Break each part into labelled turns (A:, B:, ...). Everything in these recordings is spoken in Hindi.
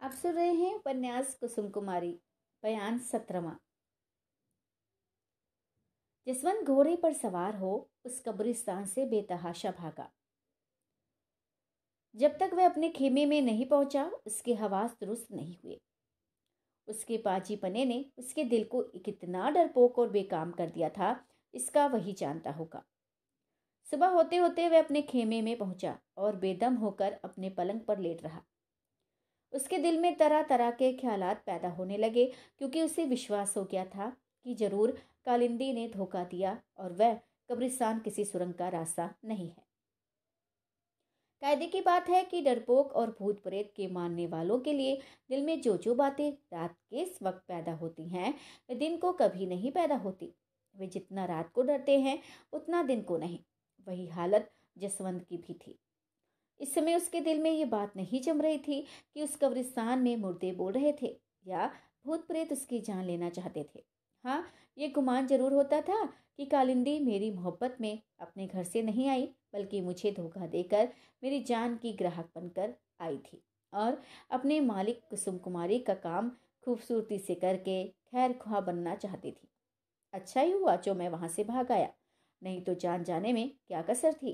A: आप सुन रहे हैं उपन्यास कुसुम कुमारी। बयान 17वां। जसवंत घोड़े पर सवार हो उस कब्रिस्तान से बेतहाशा भागा। जब तक वह अपने खेमे में नहीं पहुंचा उसके हवास दुरुस्त नहीं हुए। उसके पाजीपने ने उसके दिल को कितना डरपोक और बेकाम कर दिया था, इसका वही जानता होगा। सुबह होते होते वह अपने खेमे में पहुंचा और बेदम होकर अपने पलंग पर लेट रहा। उसके दिल में तरह तरह के ख्यालात पैदा होने लगे, क्योंकि उसे विश्वास हो गया था कि जरूर कालिंदी ने धोखा दिया और वह कब्रिस्तान किसी सुरंग का रास्ता नहीं है। कायदे की बात है कि डरपोक और भूत प्रेत के मानने वालों के लिए दिल में जो जो बातें रात के इस वक्त पैदा होती हैं, वे दिन को कभी नहीं पैदा होती। वे जितना रात को डरते हैं उतना दिन को नहीं। वही हालत जसवंत की भी थी। इस समय उसके दिल में ये बात नहीं जम रही थी कि उस कब्रिस्तान में मुर्दे बोल रहे थे या भूत प्रेत उसकी जान लेना चाहते थे। हाँ, ये गुमान जरूर होता था कि कालिंदी मेरी मोहब्बत में अपने घर से नहीं आई, बल्कि मुझे धोखा देकर मेरी जान की ग्राहक बनकर आई थी और अपने मालिक कुसुम कुमारी का काम खूबसूरती से करके खैर ख्वाह बनना चाहती थी। अच्छा ही हुआ जो मैं वहां से भाग आया, नहीं तो जान जाने में क्या कसर थी।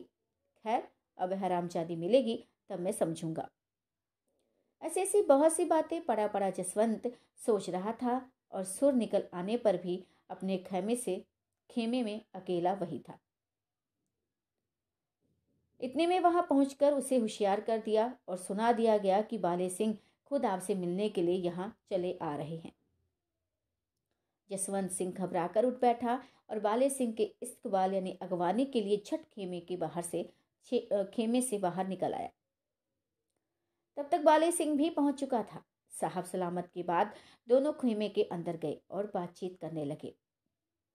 A: खैर, अब हरामजादी मिलेगी तब मैं समझूंगा। ऐसी ऐसी बहुत सी बातें पड़ा पड़ा जसवंत सोच रहा था और सुर निकल आने पर भी अपने खेमे में अकेला वही था। इतने में वहां पहुंचकर उसे होशियार कर दिया और सुना दिया गया कि बाले सिंह खुद आपसे मिलने के लिए यहाँ चले आ रहे हैं। जसवंत सिंह घबराकर उठ बैठा और बाले सिंह के इस्तकबाल यानी अगवानी के लिए छठ खेमे से बाहर निकल आया। तब तक बाले सिंह भी पहुंच चुका था। साहब सलामत के बाद दोनों खेमे के अंदर गए और बातचीत करने लगे।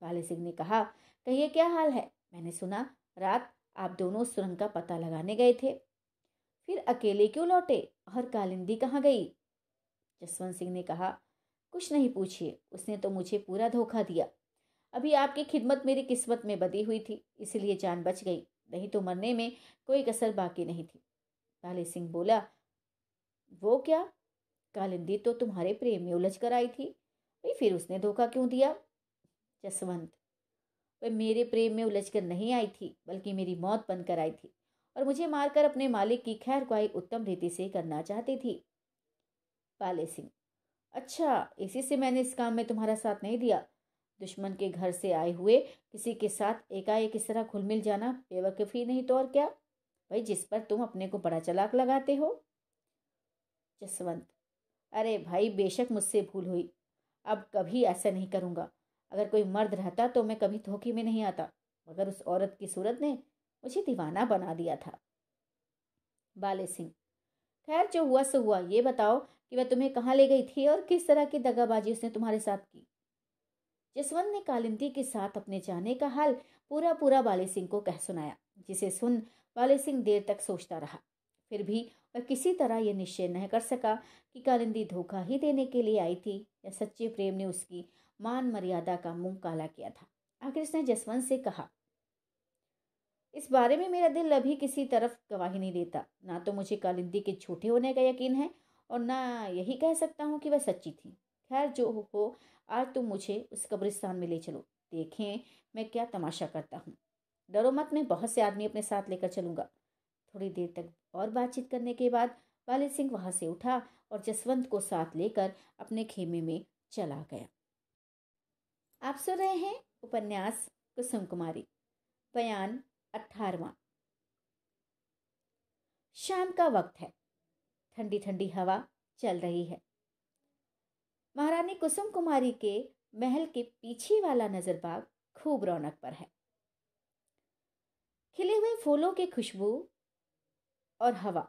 A: बाले सिंह ने कहा, कहिए क्या हाल है? मैंने सुना रात आप दोनों सुरंग का पता लगाने गए थे, फिर अकेले क्यों लौटे और कालिंदी कहाँ गई? जसवंत सिंह ने कहा, कुछ नहीं पूछिए, उसने तो मुझे पूरा धोखा दिया। अभी आपकी खिदमत मेरी किस्मत में बदी हुई थी, इसलिए जान बच गई, नहीं तो मरने में कोई कसर बाकी नहीं थी। बाले सिंह बोला, वो क्या? कालिंदी तो तुम्हारे प्रेम में उलझ कर आई थी, भाई फिर उसने धोखा क्यों दिया? जसवंत, वह मेरे प्रेम में उलझ कर नहीं आई थी, बल्कि मेरी मौत बनकर आई थी और मुझे मारकर अपने मालिक की खैर ख्वाही उत्तम रीति से करना चाहती थी। बाले सिंह, अच्छा, इसी से मैंने इस काम में तुम्हारा साथ नहीं दिया। दुश्मन के घर से आए हुए किसी के साथ एकाएक इस तरह घुल मिल जाना बेवकूफ़ी नहीं तो और क्या? भाई जिस पर तुम अपने को बड़ा चालाक लगाते हो। जसवंत, अरे भाई बेशक मुझसे भूल हुई, अब कभी ऐसा नहीं करूँगा। अगर कोई मर्द रहता तो मैं कभी धोखे में नहीं आता, मगर उस औरत की सूरत ने मुझे दीवाना बना दिया था। बाले सिंह, खैर जो हुआ सो हुआ, ये बताओ कि वह तुम्हें कहाँ ले गई थी और किस तरह की दगाबाजी उसने तुम्हारे साथ की? जसवंत ने कालिंदी के साथ अपने जाने का हाल पूरा पूरा बाले सिंह को कह सुनाया, जिसे सुन बाले सिंह देर तक सोचता रहा। फिर भी वह किसी तरह यह निश्चय न कर सका कि कालिंदी धोखा ही देने के लिए आई थी या सच्चे प्रेम ने उसकी मान मर्यादा का मुंह काला किया था। आखिर उसने जसवंत से कहा, इस बारे में मेरा दिल अभी किसी तरफ गवाही नहीं देता। ना तो मुझे कालिंदी के झूठे होने का यकीन है और ना यही कह सकता हूँ कि वह सच्ची थी। खैर जो हो, आज तुम मुझे उस कब्रिस्तान में ले चलो, देखें मैं क्या तमाशा करता हूँ। डरो मत, मैं बहुत से आदमी अपने साथ लेकर चलूंगा। थोड़ी देर तक और बातचीत करने के बाद बाले सिंह वहां से उठा और जसवंत को साथ लेकर अपने खेमे में चला गया। आप सुन रहे हैं उपन्यास कुसुम कुमारी। बयान 18वां। शाम का वक्त है। ठंडी ठंडी हवा चल रही है। महारानी कुसुम कुमारी के महल के पीछे वाला नजरबाग खूब रौनक पर है। खिले हुए फूलों की खुशबू और हवा,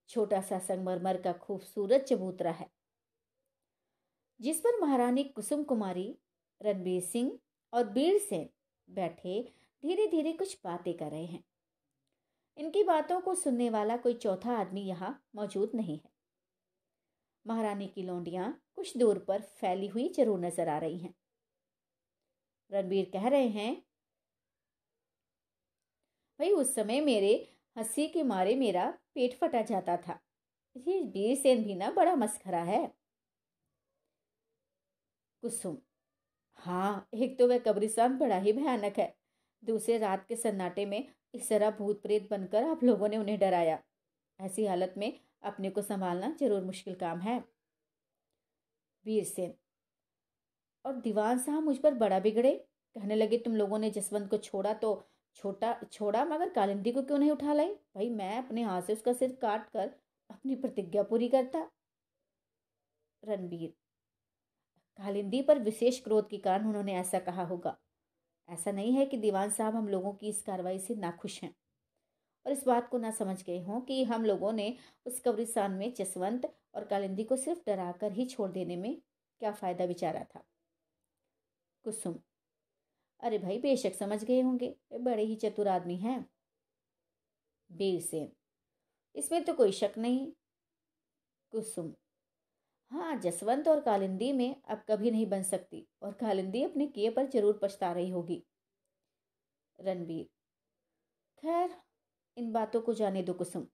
A: छोटा सा संगमरमर का खूबसूरत चबूतरा है जिस पर महारानी कुसुम कुमारी, रणबीर सिंह और बीर सेन बैठे धीरे धीरे कुछ बातें कर रहे हैं। इनकी बातों को सुनने वाला कोई चौथा आदमी यहाँ मौजूद नहीं है। महारानी की लौंडियां कुछ दूर पर फैली हुई जरूर नजर आ रही हैं। रणबीर कह रहे हैं, भाई उस समय मेरे हंसी के मारे मेरा पेट फटा जाता था। ये वीरसेन भी ना बड़ा मस्खरा है। कुसुम, हाँ, एक तो वह कब्रिस्तान बड़ा ही भयानक है, दूसरे रात के सन्नाटे में इस तरह भूत प्रेत बनकर आप लोगों ने उन्हें डराया। ऐसी हालत में अपने को संभालना जरूर मुश्किल काम है। वीरसेन, और दीवान साहब मुझ पर बड़ा बिगड़े, कहने लगे तुम लोगों ने जसवंत को छोड़ा तो छोड़ा, मगर कालिंदी को क्यों नहीं उठा लाई? भाई मैं अपने हाथ से उसका सिर काट कर अपनी प्रतिज्ञा पूरी करता। रणबीर, कालिंदी पर विशेष क्रोध के कारण उन्होंने ऐसा कहा होगा। ऐसा नहीं है कि दीवान साहब हम लोगों की इस कार्रवाई से नाखुश हैं और इस बात को ना समझ गए हों कि हम लोगों ने उस कब्रिस्तान में जसवंत और कालिंदी को सिर्फ डराकर ही छोड़ देने में क्या फायदा विचारा था। कुसुम, अरे भाई बेशक समझ गए होंगे, वे बड़े ही चतुर आदमी हैं। वीरसेन, इसमें तो कोई शक नहीं। कुसुम, हाँ, जसवंत और कालिंदी में अब कभी नहीं बन सकती और कालिंदी अपने किए पर जरूर पछता रही होगी। रणबीर, खैर इन बातों को जाने दो कुसुम,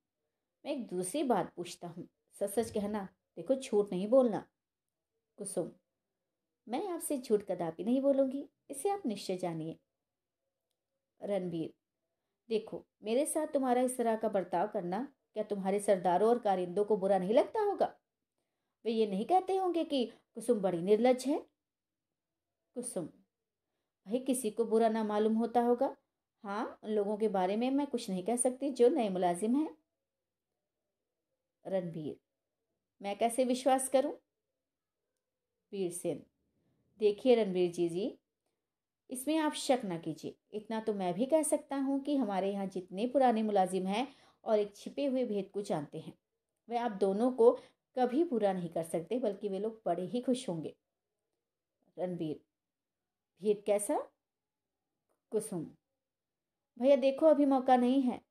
A: मैं एक दूसरी बात पूछता हूँ, सच सच कहना, देखो झूठ नहीं बोलना। कुसुम, मैं आपसे झूठ कदापि नहीं बोलूंगी, इसे आप निश्चय जानिए। रणबीर, देखो मेरे साथ तुम्हारा इस तरह का बर्ताव करना क्या तुम्हारे सरदारों और कारिंदों को बुरा नहीं लगता होगा? वे ये नहीं कहते होंगे कि कुसुम बड़ी निर्लज है? कुसुम, भाई किसी को बुरा ना मालूम होता होगा। हाँ, उन लोगों के बारे में मैं कुछ नहीं कह सकती जो नए मुलाजिम हैं। रणबीर, मैं कैसे विश्वास करूं? वीरसेन, देखिए रणबीर जी, इसमें आप शक ना कीजिए। इतना तो मैं भी कह सकता हूँ कि हमारे यहाँ जितने पुराने मुलाजिम हैं और एक छिपे हुए भेद को जानते हैं, वे आप दोनों को कभी बुरा नहीं कर सकते, बल्कि वे लोग बड़े ही खुश होंगे। रणबीर, भेद कैसा? कुसुम, भैया देखो अभी मौका नहीं है।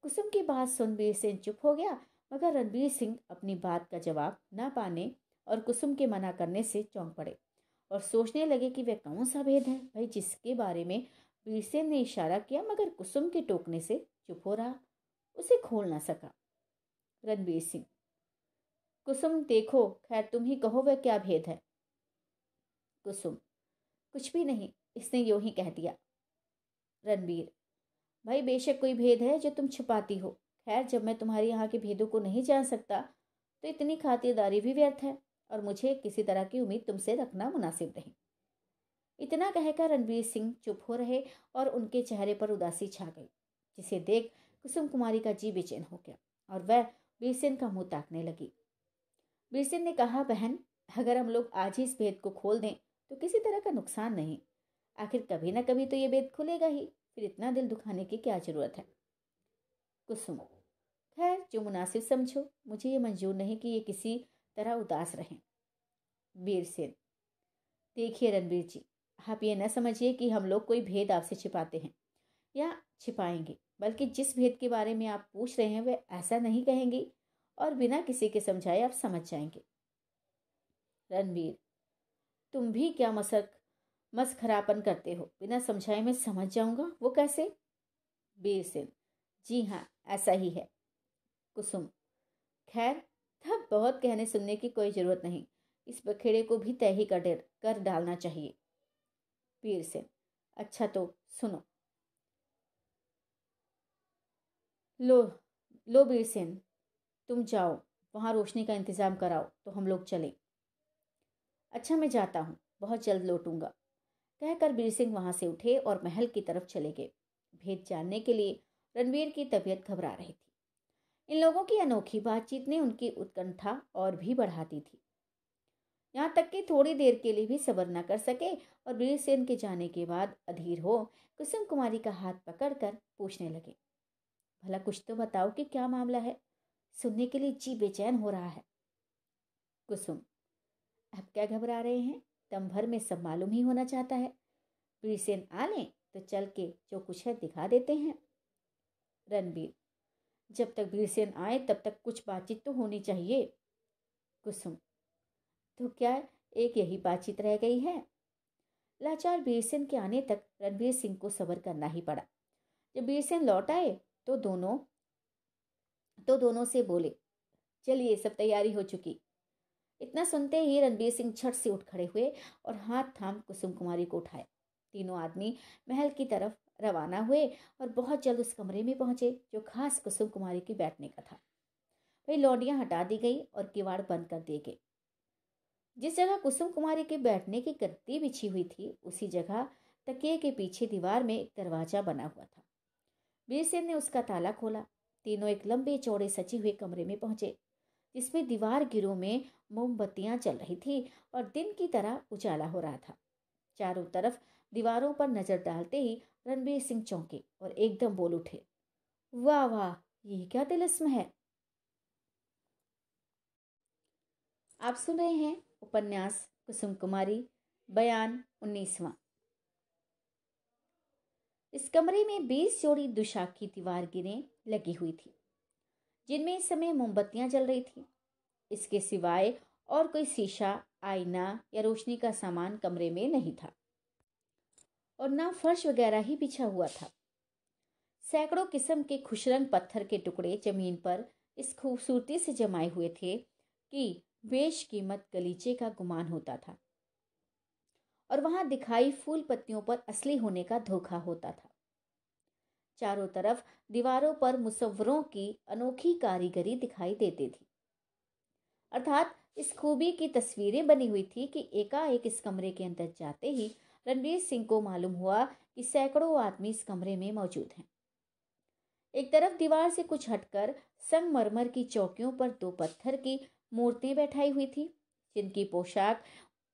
A: कुसुम की बात सुन वीरसेन चुप हो गया, मगर रणबीर सिंह अपनी बात का जवाब ना पाने और कुसुम के मना करने से चौंक पड़े और सोचने लगे कि वह कौन सा भेद है भाई जिसके बारे में वीरसेन ने इशारा किया, मगर कुसुम के टोकने से चुप हो रहा, उसे खोल ना सका। रणबीर सिंह, कुसुम देखो, खैर तुम ही कहो वह क्या भेद है। कुसुम, कुछ भी नहीं, इसने यूं ही कह दिया। रणबीर, भाई बेशक कोई भेद है जो तुम छुपाती हो। खैर जब मैं तुम्हारे यहाँ के भेदों को नहीं जान सकता तो इतनी खातिरदारी भी व्यर्थ है और मुझे किसी तरह की उम्मीद तुमसे रखना मुनासिब नहीं। इतना कहकर रणबीर सिंह चुप हो रहे और उनके चेहरे पर उदासी छा गई, जिसे देख कुसुम कुमारी का जी बेचैन हो गया और वह वीरसेन का मुंह ताकने लगी। वीरसेन ने कहा, बहन अगर हम लोग आज ही इस भेद को खोल दें तो किसी तरह का नुकसान नहीं, आखिर कभी ना कभी तो ये भेद खुलेगा ही, फिर इतना दिल दुखाने की क्या जरूरत है। कुसुम, खैर जो मुनासिब समझो, मुझे ये मंजूर नहीं कि ये किसी तरह उदास रहें। वीरसेन, देखिए रणबीर जी, आप ये न समझिए कि हम लोग कोई भेद आपसे छिपाते हैं या छिपाएंगे, बल्कि जिस भेद के बारे में आप पूछ रहे हैं वह ऐसा नहीं कहेंगे और बिना किसी के समझाए आप समझ जाएंगे। रणबीर, तुम भी क्या मसखरापन करते हो, बिना समझाए मैं समझ जाऊंगा, वो कैसे? वीरसेन, जी हाँ ऐसा ही है। कुसुम, खैर तब बहुत कहने सुनने की कोई जरूरत नहीं, इस बखेड़े को भी तय ही कर डालना चाहिए। वीरसेन, अच्छा तो सुनो। लो लो वीरसेन, तुम जाओ वहां रोशनी का इंतजाम कराओ तो हम लोग चलें। अच्छा मैं जाता हूँ, बहुत जल्द लौटूंगा, कहकर वीर सिंह वहां से उठे और महल की तरफ चले गए। भेद जानने के लिए रणवीर की तबीयत घबरा रही थी। इन लोगों की अनोखी बातचीत ने उनकी उत्कंठा और भी बढ़ाती थी, यहाँ तक कि थोड़ी देर के लिए भी सब्र न कर सके और वीरसेन के जाने के बाद अधीर हो कुसुम कुमारी का हाथ पकड़कर पूछने लगे, भला कुछ तो बताओ कि क्या मामला है, सुनने के लिए जी बेचैन हो रहा है। कुसुम, अब क्या घबरा रहे हैं, दम भर में सब मालूम ही होना चाहता है, वीरसेन आ लें तो चल के जो कुछ है दिखा देते हैं। रणबीर, जब तक वीरसेन आए तब तक कुछ बातचीत तो होनी चाहिए। कुसुम, तो क्या एक यही बातचीत रह गई है? लाचार वीरसेन के आने तक रणबीर सिंह को सब्र करना ही पड़ा। जब वीरसेन लौट आए तो दोनों से बोले, चलिए, सब तैयारी हो चुकी। इतना सुनते ही रणबीर सिंह झट से उठ खड़े हुए और हाथ थाम कुसुम कुमारी को उठाए। तीनों आदमी महल की तरफ रवाना हुए और बहुत जल्द उस कमरे में पहुंचे जो खास कुसुम कुमारी के बैठने का था। वही लौंडियां हटा दी गई और किवाड़ बंद कर दिए गए। जिस जगह कुसुम कुमारी के बैठने की गद्दी बिछी हुई थी, उसी जगह तकिए के पीछे दीवार में एक दरवाजा बना हुआ था। वीर सिंह ने उसका ताला खोला। तीनों एक लंबे चौड़े सजे हुए कमरे में पहुंचे, जिसमें दीवार गिरों में मोमबत्तियां जल रही थी और दिन की तरह उजाला हो रहा था। चारों तरफ दीवारों पर नजर डालते ही रणबीर सिंह चौंके और एकदम बोल उठे, वाह वाह, ये क्या तिलिस्म है। आप सुन रहे हैं उपन्यास कुसुम कुमारी, बयान 19वां। इस कमरे में 20 जोड़ी दुशाखी दीवार गिरें लगी हुई थी, जिनमें इस समय मोमबत्तियां जल रही थी। इसके सिवाय और कोई शीशा, आईना या रोशनी का सामान कमरे में नहीं था और ना फर्श वगैरह ही बिछा हुआ था। सैकड़ों किस्म के खुशरंग पत्थर के टुकड़े जमीन पर इस खूबसूरती से जमाए हुए थे कि बेशकीमत गलीचे का गुमान होता था और वहां दिखाई फूल पत्तियों पर असली होने का धोखा होता था। चारों तरफ दीवारों पर मुसव्वरों की अनोखी कारीगरी दिखाई देती थी, अर्थात इस खूबी की तस्वीरें बनी हुई थी कि एकाएक इस कमरे के अंदर जाते ही रणवीर सिंह को मालूम हुआ कि सैकड़ों आदमी इस कमरे में मौजूद हैं। एक तरफ दीवार से कुछ हटकर संगमरमर की चौकियों पर 2 पत्थर की मूर्तियां बैठाई हुई थी, जिनकी पोशाक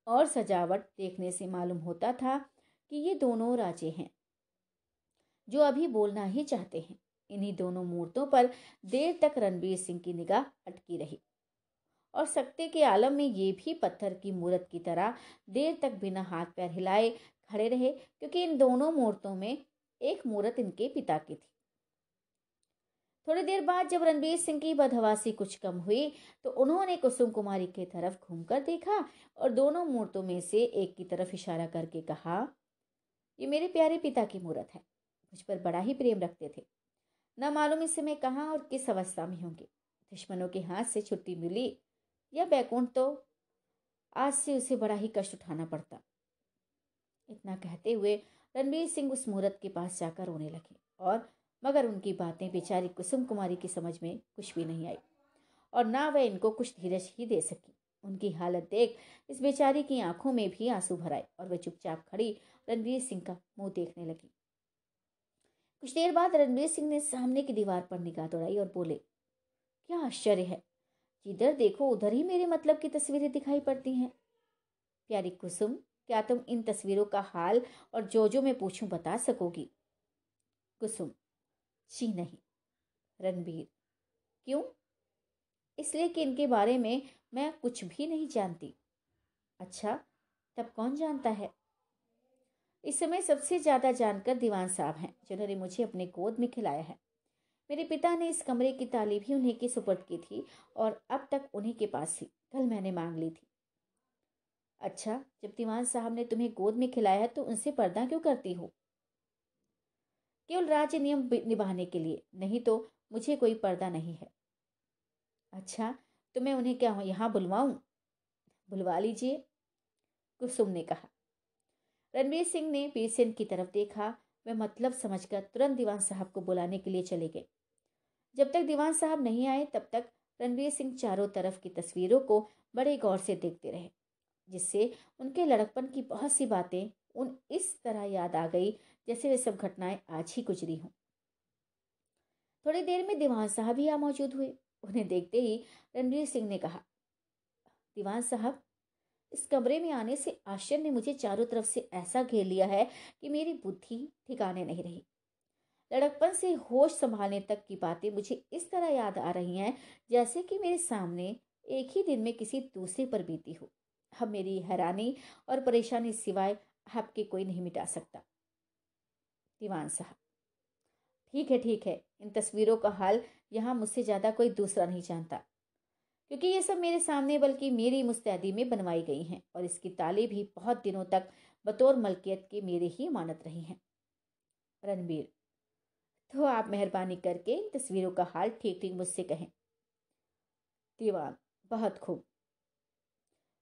A: और सजावट देखने से मालूम होता था कि ये दोनों राजे हैं जो अभी बोलना ही चाहते हैं। इन्हीं दोनों मूर्तों पर देर तक रणबीर सिंह की निगाह अटकी रही और सकते के आलम में ये भी पत्थर की मूर्त की तरह देर तक बिना हाथ पैर हिलाए खड़े रहे, क्योंकि इन दोनों मूर्तों में एक मूर्त इनके पिता की थी। थोड़ी देर बाद जब रणबीर सिंह की बदहवासी कुछ कम हुई तो उन्होंने कुसुम कुमारी की तरफ घूमकर देखा और दोनों मूर्तों में से एक की तरफ इशारा करके कहा, ये मेरे प्यारे पिता की मूर्त है। मुझ पर बड़ा ही प्रेम रखते थे। न मालूम इस समय कहाँ और किस अवस्था में होंगे। दुश्मनों के हाथ से छुट्टी मिली या बैकुंठ, तो आज से उसे बड़ा ही कष्ट उठाना पड़ता। इतना कहते हुए रणबीर सिंह उस मूर्त के पास जाकर रोने लगे और मगर उनकी बातें बेचारी कुसुम कुमारी की समझ में कुछ भी नहीं आई और ना वह इनको कुछ धीरज ही दे सकी। उनकी हालत देख इस बेचारी की आंखों में भी आंसू भर आए और वह चुपचाप खड़ी रणबीर सिंह का मुंह देखने लगी। कुछ देर बाद रणबीर सिंह ने सामने की दीवार पर निगाह दौड़ाई और बोले, क्या आश्चर्य है, जिधर देखो उधर ही मेरे मतलब की तस्वीरें दिखाई पड़ती हैं। प्यारी कुसुम, क्या तुम इन तस्वीरों का हाल और जो मैं पूछूं बता सकोगी? कुसुम, जी नहीं। रणबीर, क्यों? इसलिए कि इनके बारे में मैं कुछ भी नहीं जानती। अच्छा, तब कौन जानता है? इस समय सबसे ज्यादा जानकर दीवान साहब हैं, जिन्होंने मुझे अपने गोद में खिलाया है। मेरे पिता ने इस कमरे की ताली भी उन्हीं के सुपुर्द की थी और अब तक उन्हीं के पास थी। कल मैंने मांग ली थी। अच्छा, जब दीवान साहब ने तुम्हें गोद में खिलाया है तो उनसे पर्दा क्यों करती हो? केवल राज्य नियम निभाने के लिए, नहीं तो मुझे कोई पर्दा नहीं है। अच्छा, तो मैं उन्हें क्या यहाँ बुलवाऊं? बुलवा लीजिए, कुसुम ने कहा। रणवीर सिंह ने पेशेंट की तरफ देखा। वह मतलब समझकर तुरंत दीवान साहब को बुलाने के लिए चले गए। जब तक दीवान साहब नहीं आए तब तक रणवीर सिंह चारों तरफ की तस्वीरों को बड़े गौर से देखते रहे, जिससे उनके लड़कपन की बहुत सी बातें उन इस तरह याद आ गई जैसे वे सब घटनाएं आज ही गुजरी हों। थोड़ी देर में दीवान साहब भी आ मौजूद हुए। उन्हें देखते ही रणवीर सिंह ने कहा, दीवान साहब, इस कमरे में आने से आश्चर्य ने मुझे चारों तरफ से ऐसा घेर लिया है कि मेरी बुद्धि ठिकाने नहीं रही। लड़कपन से होश संभालने तक की बातें मुझे इस तरह याद आ रही हैं जैसे कि मेरे सामने एक ही दिन में किसी दूसरे पर बीती हो। अब मेरी हैरानी और परेशानी सिवाय आपके कोई नहीं मिटा सकता। दीवान साहब, ठीक है, इन तस्वीरों का हाल यहाँ मुझसे ज्यादा कोई दूसरा नहीं जानता, क्योंकि ये सब मेरे सामने बल्कि मेरी मुस्तैदी में बनवाई गई हैं और इसकी ताले भी बहुत दिनों तक बतौर मलकियत के मेरे ही अमानत रही हैं। रणबीर, तो आप मेहरबानी करके इन तस्वीरों का हाल ठीक ठीक मुझसे कहें। दीवान, बहुत खूब।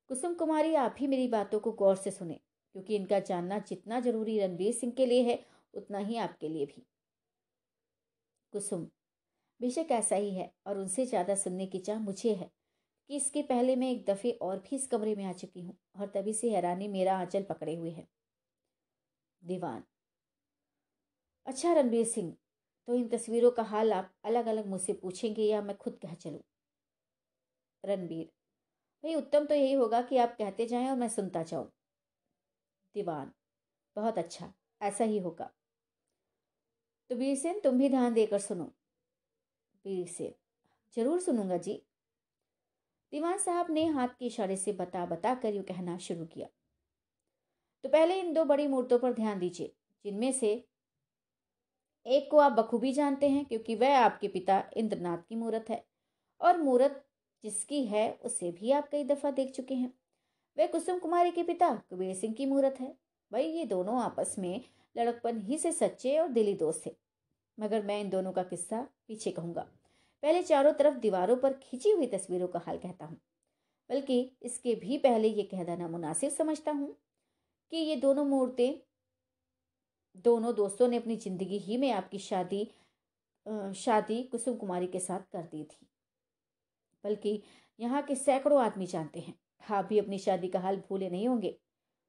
A: कुसुम कुमारी, आप भी मेरी बातों को गौर से सुने, क्योंकि इनका जानना जितना जरूरी रणवीर सिंह के लिए है उतना ही आपके लिए भी। कुसुम, बेशक ऐसा ही है, और उनसे ज्यादा सुनने की चाह मुझे है कि इसके पहले मैं एक दफे और भी इस कमरे में आ चुकी हूँ, और तभी से हैरानी मेरा आंचल पकड़े हुए है। दीवान, अच्छा रणवीर सिंह, तो इन तस्वीरों का हाल आप अलग अलग मुझसे पूछेंगे या मैं खुद कह चलूं? रणवीर, भाई उत्तम तो यही होगा कि आप कहते जाएं और मैं सुनता जाऊं। दीवान, बहुत अच्छा, ऐसा ही होगा। तो वीर सेन, तुम भी ध्यान देकर सुनो। वीर सेन, जरूर सुनूंगा जी। दीवान साहब ने हाथ के इशारे से बता बता कर यूं कहना शुरू किया। तो पहले इन दो बड़ी मूर्तों पर ध्यान दीजिए, जिनमें से एक को आप बखूबी जानते हैं, क्योंकि वह आपके पिता इंद्रनाथ की मूर्त है, और मूर्त जिसकी है उसे भी आप कई दफा देख चुके हैं। वह कुसुम कुमारी के पिता कुबेर सिंह की मूर्त है। भाई ये दोनों आपस में लड़कपन ही से सच्चे और दिली दोस्त थे। मगर मैं इन दोनों का किस्सा पीछे कहूंगा। पहले चारों तरफ दीवारों पर खींची हुई तस्वीरों का हाल कहता हूँ, बल्कि इसके भी पहले ये कह देना मुनासिब समझता हूँ कि ये दोनों मूर्तें दोनों दोस्तों ने अपनी जिंदगी ही में आपकी शादी कुसुम कुमारी के साथ कर दी थी। बल्कि यहाँ के सैकड़ों आदमी जानते हैं। आप भी अपनी शादी का हाल भूले नहीं होंगे,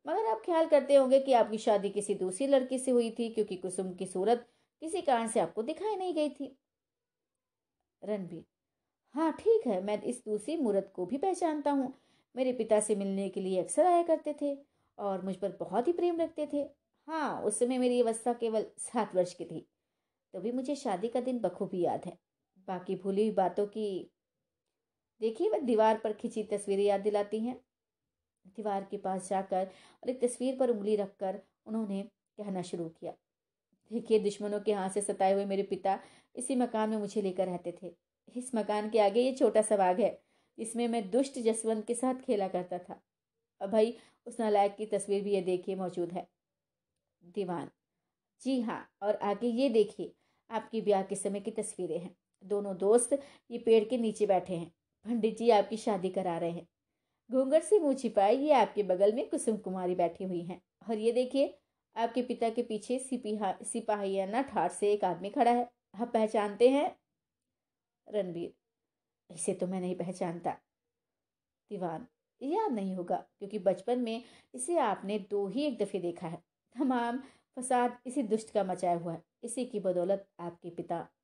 A: मगर आप ख्याल करते होंगे कि आपकी शादी किसी दूसरी लड़की से हुई थी, क्योंकि कुसुम की सूरत किसी कारण से आपको दिखाई नहीं गई थी। रणबीर, हाँ ठीक है, मैं इस दूसरी मूर्त को भी पहचानता हूँ। मेरे पिता से मिलने के लिए अक्सर आया करते थे और मुझ पर बहुत ही प्रेम रखते थे। हाँ, उस समय मेरी अवस्था केवल 7 वर्ष की थी। तो भी मुझे शादी का दिन बखूबी याद है। बाकी भूली हुई बातों की देखिए, वह दीवार पर खिंची तस्वीरें याद दिलाती हैं। दीवार के पास जाकर और एक तस्वीर पर उंगली रखकर उन्होंने कहना शुरू किया। देखिए, दुश्मनों के हाथ से सताए हुए मेरे पिता इसी मकान में मुझे लेकर रहते थे। इस मकान के आगे ये छोटा सा बाग है, जिसमें मैं दुष्ट जसवंत के साथ खेला करता था। अब भाई, उस नालायक की तस्वीर भी ये देखिए मौजूद है। दीवान, जी हाँ, और आगे ये देखिए, आपकी ब्याह के समय की तस्वीरें हैं। दोनों दोस्त ये पेड़ के नीचे बैठे हैं। पंडित जी आपकी शादी करा रहे हैं। घूंघट से मुंह छिपाए ये आपके बगल में कुसुम कुमारी बैठी हुई हैं। और ये देखिए, आपके पिता के पीछे सिपाहियाना ठाट से एक आदमी खड़ा है। आप पहचानते हैं? रणबीर, इसे तो मैं नहीं पहचानता। दीवान, याद नहीं होगा, क्योंकि बचपन में इसे आपने 2 ही 1 दफे देखा है। तमाम फसाद इसी दुष्ट का मचाया हुआ है, इसी की बदौलत आपके पिता।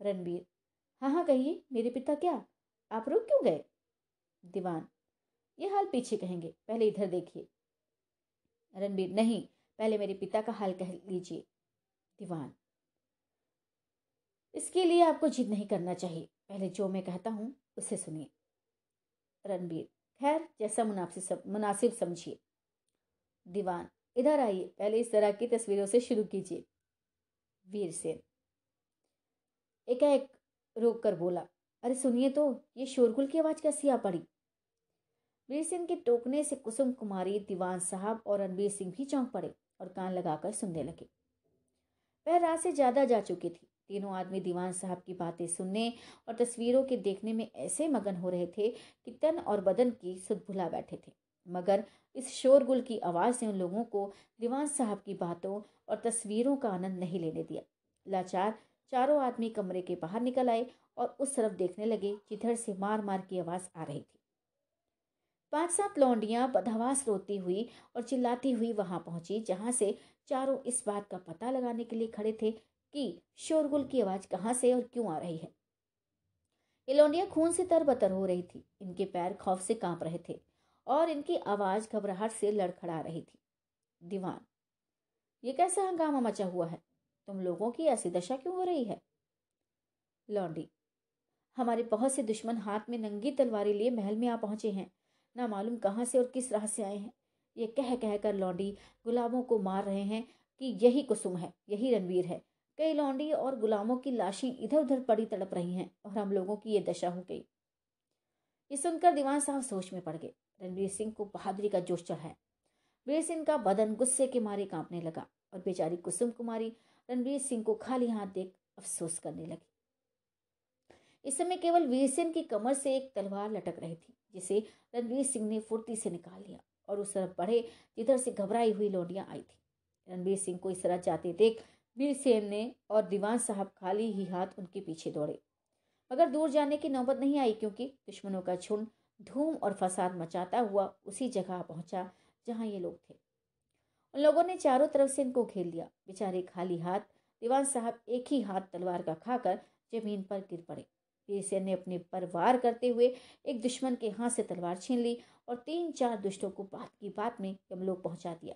A: रणबीर, हाँ हाँ कहिए, मेरे पिता क्या? आप रुक क्यों गए? दीवान, ये हाल पीछे कहेंगे, पहले इधर देखिए। रणबीर, नहीं, पहले मेरे पिता का हाल कह लीजिए। दीवान, इसके लिए आपको जिद नहीं करना चाहिए, पहले जो मैं कहता हूं उसे सुनिए। रणबीर, खैर जैसा मुनासिब समझिए। दीवान, इधर आइए, पहले इस तरह की तस्वीरों से शुरू कीजिए। वीर सेन एकाएक रोक कर बोला, अरे सुनिए तो, ये शोरगुल की आवाज कैसी आ पड़ी? वीर सिंह के टोकने से कुसुम कुमारी, दीवान साहब और रणवीर सिंह भी चौंक पड़े और कान लगाकर सुनने लगे। वह रात से ज्यादा जा चुकी थी। तीनों आदमी दीवान साहब की बातें सुनने और तस्वीरों के देखने में ऐसे मगन हो रहे थे कि तन और बदन की सुध भुला बैठे थे। मगर इस शोरगुल की आवाज से उन लोगों को दीवान साहब की बातों और तस्वीरों का आनंद नहीं लेने दिया। लाचार चारों आदमी कमरे के बाहर निकल आए और उस तरफ देखने लगे जिधर से मार मार की आवाज आ रही थी। 5-7 लौंडियां बदहवास रोती हुई और चिल्लाती हुई वहां पहुंची, जहां से चारों इस बात का पता लगाने के लिए खड़े थे कि शोरगुल की आवाज कहां से और क्यों आ रही है। ये लौंडियां खून से तरबतर हो रही थी। इनके पैर खौफ से कांप रहे थे और इनकी आवाज घबराहट से लड़खड़ा रही थी। दीवान, ये कैसा हंगामा मचा हुआ है? तुम लोगों की ऐसी दशा क्यों हो रही है? लौंडी, हमारे बहुत से दुश्मन हाथ में नंगी तलवारें लिए महल में आ पहुंचे हैं। ना मालूम कहां से और किस राह से आए हैं। ये कह कह कर लौंडी गुलामों को मार रहे हैं कि यही कुसुम है, यही रणवीर है। कई लौंडी और गुलामों की लाशें इधर उधर पड़ी तड़प रही हैं और हम लोगों की ये दशा हो गई। ये सुनकर दीवान साहब सोच में पड़ गए। रणवीर सिंह को बहादुरी का जोश चढ़ा है। वीर सिंह का बदन गुस्से के मारे कांपने लगा और बेचारी कुसुम कुमारी रणवीर सिंह को खाली हाथ देख अफसोस करने लगी। इस समय केवल वीरसेन की कमर से एक तलवार लटक रही थी, जिसे रणवीर सिंह ने फुर्ती से निकाल लिया और उस तरफ बढ़े जिधर से घबराई हुई लौंडियां आई थी। रणवीर सिंह को इस तरह जाते देख वीरसेन ने और दीवान साहब खाली ही हाथ उनके पीछे दौड़े, मगर दूर जाने की नौबत नहीं आई, क्योंकि दुश्मनों का झुंड धूम और फसाद मचाता हुआ उसी जगह पहुंचा जहां ये लोग थे। उन लोगों ने चारों तरफ से इनको घेर लिया। बेचारे खाली हाथ दीवान साहब एक ही हाथ तलवार का खाकर जमीन पर गिर पड़े। वीरसेन ने अपने पर वार करते हुए एक दुश्मन के हाथ से तलवार छीन ली और 3-4 दुष्टों को बात की बात में यमलोक पहुंचा दिया।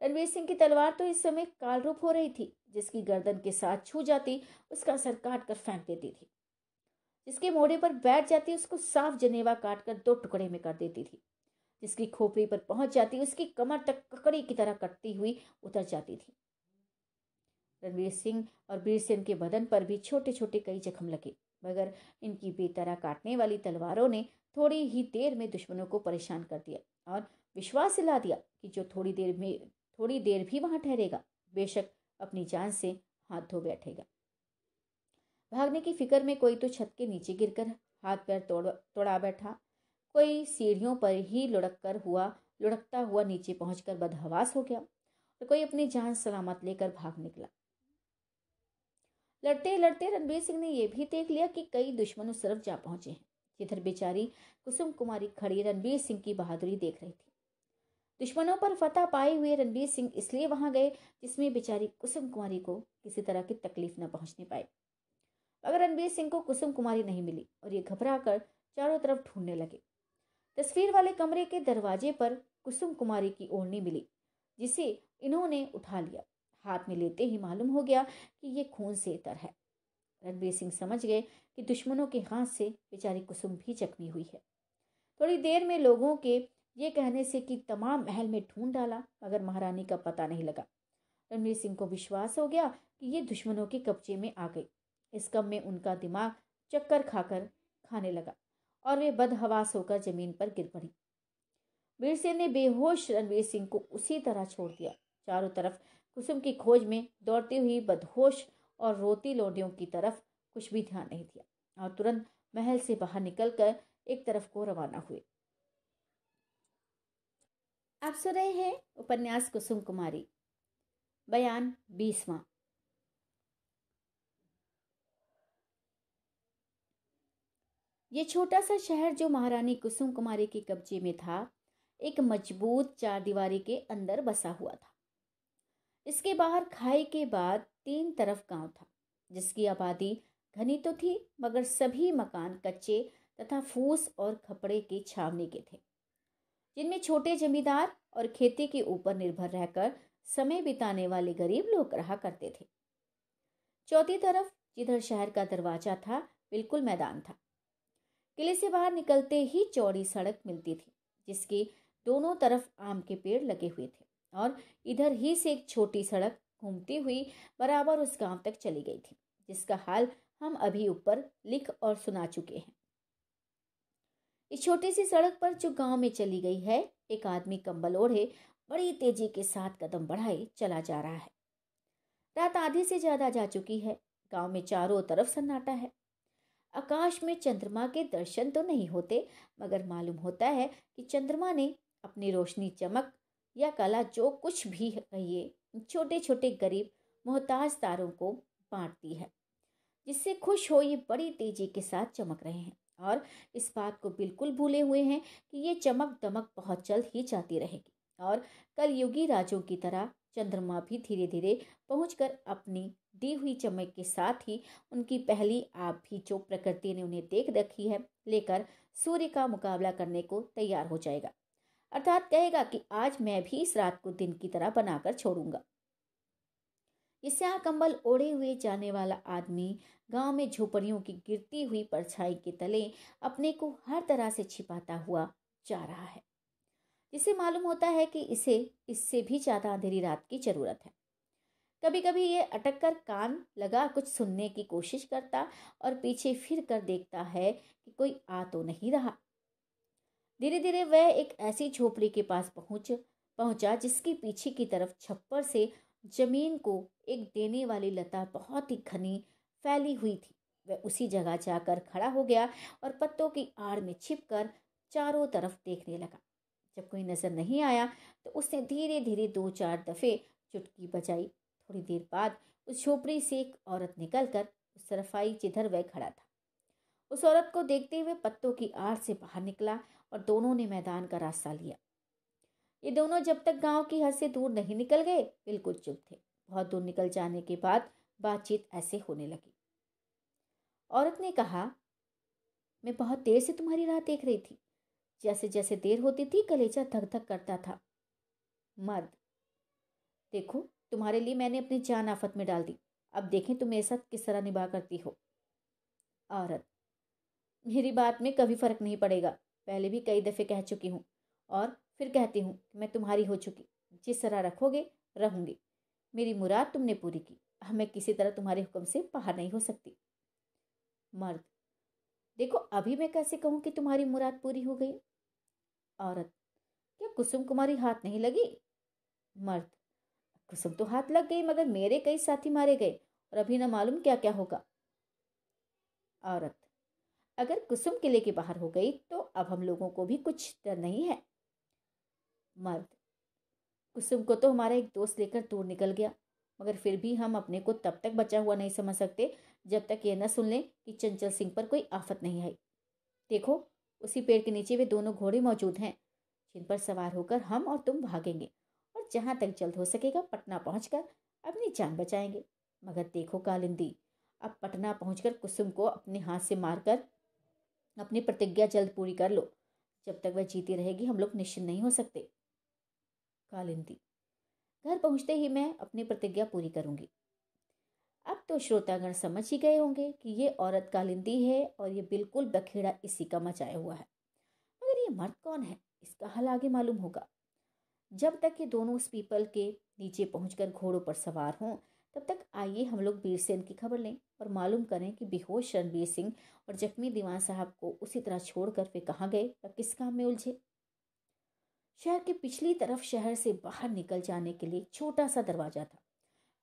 A: रणवीर सिंह की तलवार तो इस समय काल रूप हो रही थी, जिसकी गर्दन के साथ छू जाती उसका सर काट कर फेंक देती थी, जिसके मोड़े पर बैठ जाती उसको साफ जनेवा काट कर 2 टुकड़े में कर देती थी, जिसकी खोपड़ी पर पहुंच जाती उसकी कमर तक ककड़ी की तरह कटती हुई उतर जाती थी। रणवीर सिंह और वीरसेन के बदन पर भी छोटे छोटे कई जख्म लगे, मगर इनकी बेतरह काटने वाली तलवारों ने थोड़ी ही देर में दुश्मनों को परेशान कर दिया और विश्वास दिला दिया कि जो थोड़ी देर भी वहां ठहरेगा, बेशक अपनी जान से हाथ धो बैठेगा। भागने की फिक्र में कोई तो छत के नीचे गिरकर हाथ पैर तोड़ा बैठा, कोई सीढ़ियों पर ही लुढ़कता हुआ नीचे पहुंचकर बदहवास हो गया और कोई अपनी जान सलामत लेकर भाग निकला। लड़ते लड़ते रणवीर सिंह ने यह भी देख लिया कि कई दुश्मन उस तरफ जा पहुंचे हैं जिधर बेचारी कुसुम कुमारी खड़ी रणवीर सिंह की बहादुरी देख रही थी। दुश्मनों पर फतह पाए हुए रणवीर सिंह इसलिए वहां गए जिसमें बेचारी कुसुम कुमारी को किसी तरह की तकलीफ न पहुंचने पाए। मगर रणवीर सिंह को कुसुम कुमारी नहीं मिली और ये घबरा कर चारों तरफ ढूंढने लगे। तस्वीर वाले कमरे के दरवाजे पर कुसुम कुमारी की ओढ़नी मिली, जिसे इन्होंने उठा लिया। हाथ में लेते ही मालूम हो गया कि ये खून से तर है। रणवीर सिंह समझ गए कि दुश्मनों के हाथ से बेचारी कुसुम भी जख्मी हुई है। थोड़ी देर में लोगों के ये कहने से कि तमाम महल में ढूंढ डाला, मगर महारानी का पता नहीं लगा। रणवीर सिंह को विश्वास हो गया कि ये दुश्मनों के कब्जे में आ गई। इस कम में उनका दिमाग चक्कर खाने लगा और वे बदहवास होकर जमीन पर गिर पड़ी। वीरसेन ने बेहोश रणवीर सिंह को उसी तरह छोड़ दिया। चारों तरफ कुसुम की खोज में दौड़ती हुई बदहोश और रोती लौंडियों की तरफ कुछ भी ध्यान नहीं दिया और तुरंत महल से बाहर निकलकर एक तरफ को रवाना हुए। आप सुन रहे हैं उपन्यास कुसुम कुमारी, बयान 20वां। ये छोटा सा शहर जो महारानी कुसुम कुमारी के कब्जे में था, एक मजबूत 4 दीवारी के अंदर बसा हुआ था। इसके बाहर खाई के बाद 3 तरफ गांव था, जिसकी आबादी घनी तो थी, मगर सभी मकान कच्चे तथा फूस और खपड़े के छावनी के थे, जिनमें छोटे जमींदार और खेती के ऊपर निर्भर रहकर समय बिताने वाले गरीब लोग रहा करते थे। चौथी तरफ जिधर शहर का दरवाजा था, बिल्कुल मैदान था। किले से बाहर निकलते ही चौड़ी सड़क मिलती थी, जिसके दोनों तरफ आम के पेड़ लगे हुए थे और इधर ही से एक छोटी सड़क घूमती हुई बराबर उस गांव तक चली गई थी, जिसका हाल हम अभी ऊपर लिख और सुना चुके हैं। इस छोटी सी सड़क पर जो गांव में चली गई है, एक आदमी कंबल ओढ़े बड़ी तेजी के साथ कदम बढ़ाए चला जा रहा है। रात आधी से ज्यादा जा चुकी है। गांव में चारों तरफ सन्नाटा है। आकाश में चंद्रमा के दर्शन तो नहीं होते, मगर मालूम होता है कि चंद्रमा ने अपनी रोशनी, चमक या कला जो कुछ भी कहिए, छोटे छोटे गरीब मोहताज तारों को बांट दी है, जिससे खुश हो ये बड़ी तेजी के साथ चमक रहे हैं और इस बात को बिल्कुल भूले हुए हैं कि ये चमक दमक बहुत जल्द ही जाती रहेगी और कल युगी राजों की तरह चंद्रमा भी धीरे धीरे पहुंचकर अपनी दी हुई चमक के साथ ही उनकी पहली आप भी जो प्रकृति ने उन्हें देख रखी है लेकर सूर्य का मुकाबला करने को तैयार हो जाएगा। अर्थात कहेगा कि आज मैं भी इस रात को दिन की तरह बनाकर छोड़ूंगा। इससे कंबल ओढ़े हुए जाने वाला आदमी गांव में झोपड़ियों की गिरती हुई परछाई के तले अपने को हर तरह से छिपाता हुआ जा रहा है, जिससे मालूम होता है कि इसे इससे भी ज्यादा अंधेरी रात की जरूरत है। कभी कभी ये अटक कर कान लगा कुछ सुनने की कोशिश करता और पीछे फिर कर देखता है कि कोई आ तो नहीं रहा। धीरे धीरे वह एक ऐसी झोपड़ी के पास पहुंचा जिसके पीछे की तरफ छप्पर से जमीन को एक देने वाली लता बहुत ही घनी फैली हुई थी वह उसी जगह जाकर खड़ा हो गया और पत्तों की आड़ में छिपकर चारों तरफ देखने लगा। जब कोई नजर नहीं आया तो उसने धीरे धीरे 2-4 दफे चुटकी बजाई। थोड़ी देर बाद उस झोपड़ी से एक औरत निकलकर उस तरफ आई जिधर वह खड़ा था। उस औरत को देखते हुए पत्तों की आड़ से बाहर निकला और दोनों ने मैदान का रास्ता लिया। ये दोनों जब तक गांव की हद से दूर नहीं निकल गए बिल्कुल चुप थे। बहुत दूर निकल जाने के बाद बातचीत ऐसे होने लगी। औरत ने कहा, मैं बहुत देर से तुम्हारी राह देख रही थी। जैसे जैसे देर होती थी कलेजा धक धक करता था। मर्द, देखो तुम्हारे लिए मैंने अपनी जान आफत में डाल दी। अब देखें तुम मेरे साथ किस तरह निभा करती हो। औरत, मेरी बात में कभी फर्क नहीं पड़ेगा। पहले भी कई दफे कह चुकी हूँ और फिर कहती हूँ कि मैं तुम्हारी हो चुकी। जिस तरह रखोगे रहूंगी। मेरी मुराद तुमने पूरी की। अब मैं किसी तरह तुम्हारे हुक्म से बाहर नहीं हो सकती। मर्द, देखो अभी मैं कैसे कहूँ कि तुम्हारी मुराद पूरी हो गई। औरत, क्या कुसुम कुमारी हाथ नहीं लगी। मर्द, कुसुम तो हाथ लग गई मगर मेरे कई साथी मारे गए और अभी न मालूम क्या क्या होगा। औरत, अगर कुसुम किले के बाहर हो गई तो अब हम लोगों को भी कुछ डर नहीं है। मर्द, कुसुम को तो हमारा एक दोस्त लेकर दूर निकल गया मगर फिर भी हम अपने को तब तक बचा हुआ नहीं समझ सकते जब तक ये न सुन लें कि चंचल सिंह पर कोई आफत नहीं आई। देखो उसी पेड़ के नीचे वे दोनों घोड़े मौजूद हैं जिन पर सवार होकर हम और तुम भागेंगे और जहां तक जल्द हो सकेगा पटना पहुंचकर अपनी जान बचाएंगे। मगर देखो कालिंदी, अब पटना पहुंचकर कुसुम को अपने हाथ से मारकर अपनी प्रतिज्ञा जल्द पूरी कर लो। जब तक वह जीती रहेगी हम लोग निश्चिंत नहीं हो सकते। कालिंदी, घर पहुंचते ही मैं अपनी प्रतिज्ञा पूरी करूंगी। अब तो श्रोतागण समझ ही गए होंगे कि ये औरत कालिंदी है और ये बिल्कुल बखेड़ा इसी का मचाया हुआ है। मगर ये मर्द कौन है इसका हल आगे मालूम होगा। जब तक ये दोनों उस पीपल के नीचे पहुंचकर घोड़ों पर सवार हों तब तक आइए हम लोग वीरसेन की खबर लें और मालूम करें कि बेहोश रणबीर सिंह और जख्मी दीवान साहब को उसी तरह छोड़कर वे कहाँ गए या किस काम में उलझे। शहर के पिछली तरफ शहर से बाहर निकल जाने के लिए छोटा सा दरवाजा था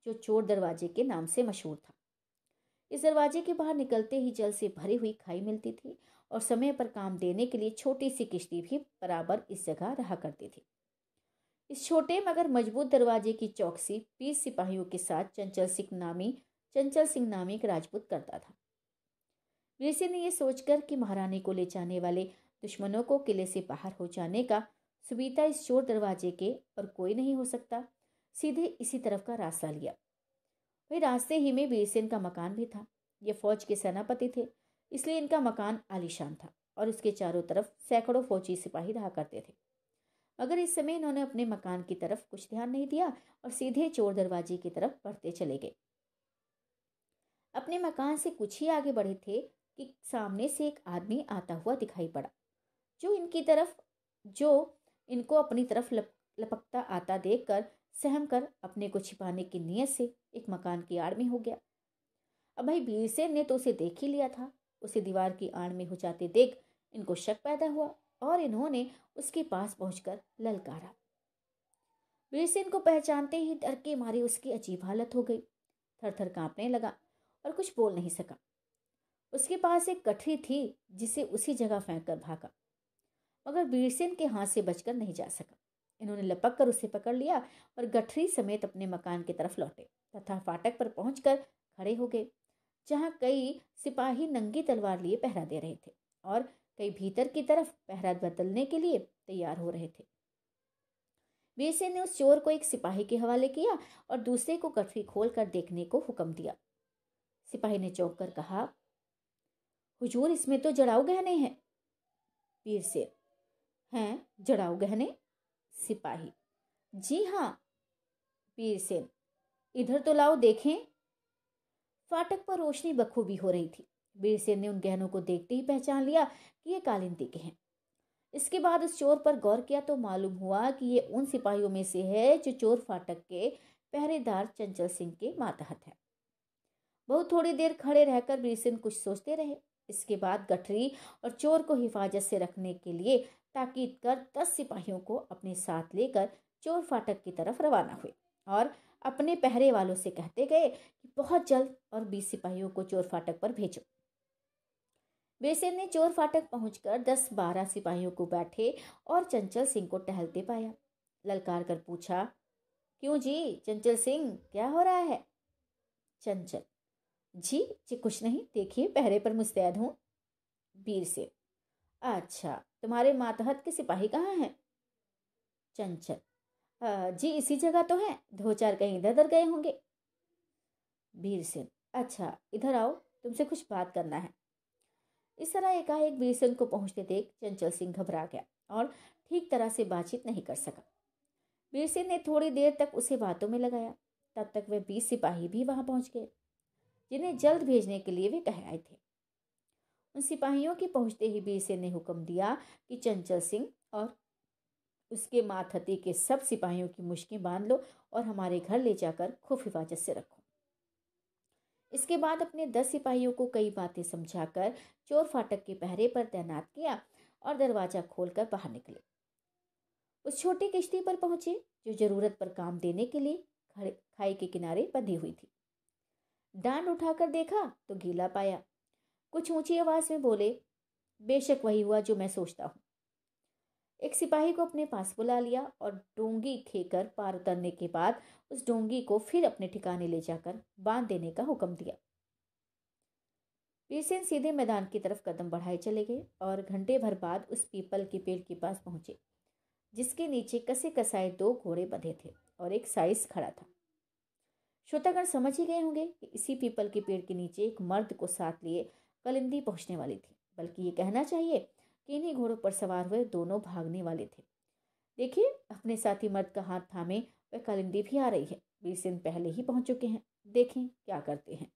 A: जो चोर दरवाजे के नाम से मशहूर था। इस दरवाजे के बाहर निकलते ही जल से भरी हुई खाई मिलती थी और समय पर काम देने के लिए छोटी सी किश्ती भी बराबर इस जगह रहा करती थी। इस छोटे मगर मजबूत दरवाजे की चौकसी 20 सिपाहियों के साथ चंचल सिंह नामी एक राजपूत करता था। वीरसिंह ने यह सोचकर कि महारानी को ले जाने वाले दुश्मनों को किले से बाहर हो जाने का सुविधा इस चोर दरवाजे के और कोई नहीं हो सकता, सीधे इसी तरफ का रास्ता लिया। वही रास्ते ही में वीरसेन का मकान भी था। ये फौज के सेनापति थे इसलिए इनका मकान आलीशान था और उसके चारों तरफ सैकड़ों फौजी सिपाही रहा करते थे। मगर इस समय इन्होंने अपने मकान की तरफ कुछ ध्यान नहीं दिया और सीधे चोर दरवाजे की तरफ बढ़ते चले गए। अपने मकान से कुछ ही आगे बढ़े थे कि सामने से एक आदमी आता हुआ दिखाई पड़ा जो इनको अपनी तरफ लपकता आता देखकर सहम कर अपने को छिपाने की नीयत से एक मकान की आड़ में हो गया। अब भाई वीरसेन ने तो उसे देख ही लिया था। उसे दीवार की आड़ में हो जाते देख इनको शक पैदा हुआ और इन्होंने उसके पास पहुंचकर ललकारा। वीरसेन को पहचानते ही डर के मारे उसकी अजीब हालत हो गई। थर थर कांपने लगा और कुछ बोल नहीं सका। उसके पास एक गठरी थी जिसे उसी जगह फेंक कर भागा मगर वीरसेन के हाथ से बचकर नहीं जा सका। इन्होंने लपक कर उसे पकड़ लिया और गठरी समेत अपने मकान की तरफ लौटे तथा फाटक पर पहुंचकर खड़े हो गए जहां कई सिपाही नंगी तलवार लिए पहरा दे रहे थे और कई भीतर की तरफ पहरा बदलने के लिए तैयार हो रहे थे। वीरसेन ने उस चोर को एक सिपाही के हवाले किया और दूसरे को गठरी खोल कर देखने को हुक्म दिया। सिपाही ने चौंक कर कहा, हुजूर इसमें तो जड़ाऊ गहने हैं। वीरसेन, हैं जड़ाऊ गहने? सिपाही, जी हाँ। वीरसेन, इधर तो लाओ देखें। फाटक पर रोशनी बखूबी हो रही थी। वीरसेन ने उन गहनों को देखते ही पहचान लिया कि ये कालिंदी के हैं। इसके बाद उस चोर पर गौर किया तो मालूम हुआ कि ये उन सिपाहियों में से है जो चोर फाटक के पहरेदार चंचल सिंह के मातहत है। बहुत थोड़ी देर खड़े रहकर वीरसेन कुछ सोचते रहे। इसके बाद गठरी और चोर को हिफाजत से रखने के लिए ताकीद कर 10 सिपाहियों को अपने साथ लेकर चोर फाटक की तरफ रवाना हुए और अपने पहरे वालों से कहते गए कि बहुत जल्द और 20 सिपाहियों को चोर फाटक पर भेजो। बीरसिंह ने चोर फाटक पहुंचकर 10-12 सिपाहियों को बैठे और चंचल सिंह को टहलते पाया। ललकार कर पूछा, क्यों जी चंचल सिंह, क्या हो रहा है? चंचल, जी जी कुछ नहीं, देखिए पहरे पर मुस्तैद हूं। बीरसिंह, अच्छा, तुम्हारे मातहत के सिपाही कहाँ हैं? चंचल, जी इसी जगह तो हैं, 2-4 कहीं इधर उधर गए होंगे। बीरसिंह, अच्छा इधर आओ, तुमसे कुछ बात करना है। इस तरह एकाएक बीरसिंह को पहुंचते देख चंचल सिंह घबरा गया और ठीक तरह से बातचीत नहीं कर सका। बीरसिंह ने थोड़ी देर तक उसे बातों में लगाया। तब तक वे 20 सिपाही भी वहां पहुंच गए जिन्हें जल्द भेजने के लिए वे कह आए थे। उन सिपाहियों के पहुंचते ही बीरसिंह ने हुक्म दिया कि चंचल सिंह और उसके मातहती के सब सिपाहियों की मुश्कें बांध लो और हमारे घर ले जाकर खूब हिफाजत से रखो। इसके बाद अपने 10 सिपाहियों को कई बातें समझाकर चोर फाटक के पहरे पर तैनात किया और दरवाजा खोलकर बाहर निकले। उस छोटी किश्ती पर पहुंचे जो जरूरत पर काम देने के लिए खाई के किनारे बंधी हुई थी। डांड उठाकर देखा तो गीला पाया। कुछ ऊंची आवाज में बोले, बेशक वही हुआ जो मैं सोचता हूं। एक सिपाही को अपने पास बुला लिया और डोंगी खेकर पार उतरने के बाद उस डोंगी को फिर अपने ठिकाने ले जाकर बांध देने का हुक्म दिया। बीरसिंह सीधे मैदान की तरफ कदम बढ़ाए चले गए और घंटे भर बाद उस पीपल के पेड़ के पास पहुंचे जिसके नीचे कसे कसाए 2 घोड़े बंधे थे और एक साइस खड़ा था। श्रोतागण समझ ही गए होंगे कि इसी पीपल के पेड़ के नीचे एक मर्द को साथ लिए कलिंदी पहुंचने वाली थी, बल्कि ये कहना चाहिए कि इन्हीं घोड़ों पर सवार हुए दोनों भागने वाले थे। देखिए, अपने साथी मर्द का हाथ थामे वह कलिंदी भी आ रही है। बीरसिंह पहले ही पहुंच चुके हैं, देखें क्या करते हैं।